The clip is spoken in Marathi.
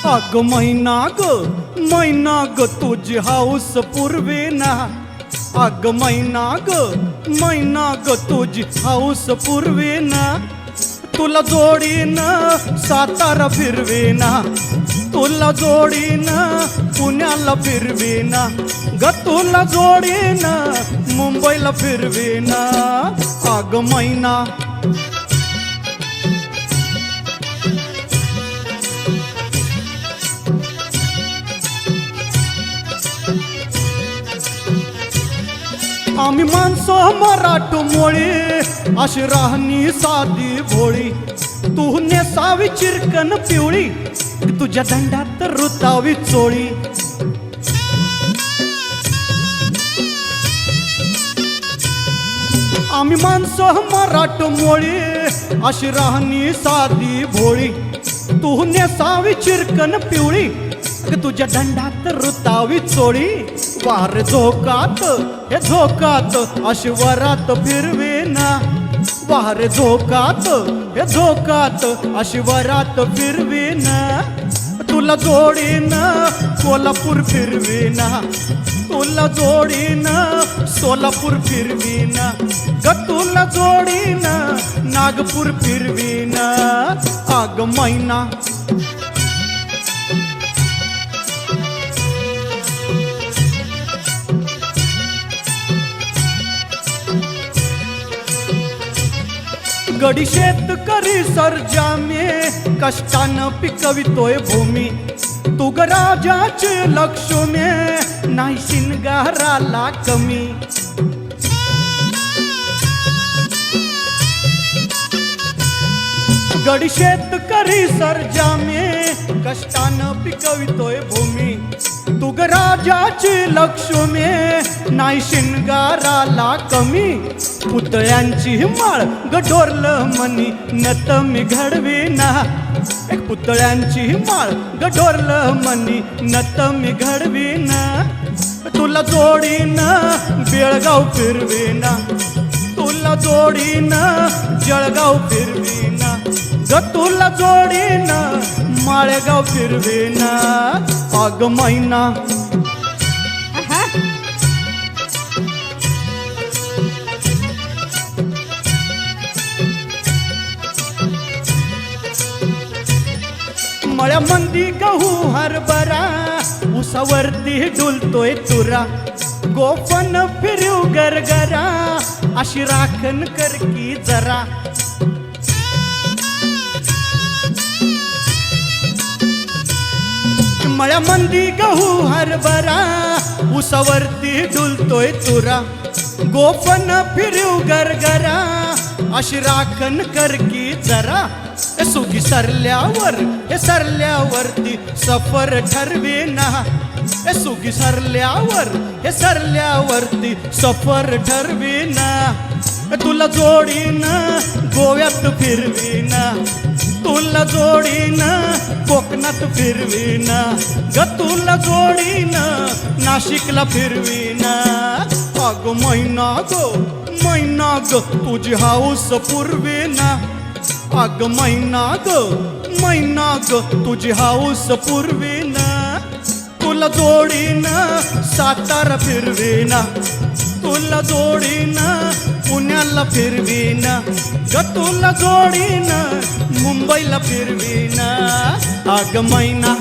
अग मैना ग तुझी हाऊस पुरवेना। अग मैना ग तुझी हाऊस पुरवेना। तुला जोडीनं सातारा फिरवेना, तुला जोडीनं पुण्याला फिरवेना ग, तुला जोडीनं मुंबईला फिरवेना। अग मैना आम्ही माणसं मराठमोळी, अशी राहणी साधी भोळी। तू नेसावी चिरकन पिवळी, तुझ्या दंडात रुतावी चोळी। आम्ही माणसं मराठमोळी, अशी राहणी साधी भोळी। तू नेसावी चिरकन पिवळी, तुझ्या दंडात रुतावी चोळी। वार झोकात हे झोकात अशी वरात फिरवेना, वार झोकात हे झोकात अशी वरात फिरवेना। तुला जोडीनं कोल्हापूर फिरवेना, तुला जोडीनं सोलापूर फिरवेना ग, तुला जोडीनं नागपूर फिरवेना। अग मैना गडी शेतकरी सर्जामे, कष्टानं पिकवितोय भूमी। तू ग राजाची लक्ष्मी, नाही शिंगाराला कमी। गडी शेतकरी सर्जामे, कष्टानं पिकवितोय भूमी। तू ग राजाची लक्ष्मी, नाही शिंगाराला कमी। पुतळ्यांची माळ गडोरलं मनी, नत मी घडवेना। एक पुतळ्यांची माळ गडोरलं मनी, नत मी घडवेना। तुला जोडीनं बेळगाव फिरवेना, तुला जोडीनं जळगाव फिरवेना ग, तुला जोडीनं माळेगाव फिरवेना। अग मैना मळ्यामंदी गहू हरभरा, उसावरती डुलतोय तुरा। गोफन फिरव गरगरा, अशी राखण कर की जरा। मळ्यामंदी गहू हरभरा, उसावरती डुलतोय तुरा। गोफन फिरव गरगरा, अशी राखण कर की जरा। सुगी सरल्यावर हे सरल्यावरती सफर ठरवेना, सुगी सरल्यावर हे सरल्यावरती सफर ठरवेना। तुला जोडीनं गोव्यात फिरवेना, तुला जोडीनं कोकणात फिरवेना ग, तुला जोडीनं नाशिकला फिरवेना। अग मैना ग तुझी हाऊस पुरवेना। अग मैना ग तुझी हाऊस पुरवेना। तुला जोडीनं सातारा फिरवेना, तुला जोडीनं पुण्याला फिरवेना ग, तुला जोडीनं मुंबईला फिरवेना। अग मैना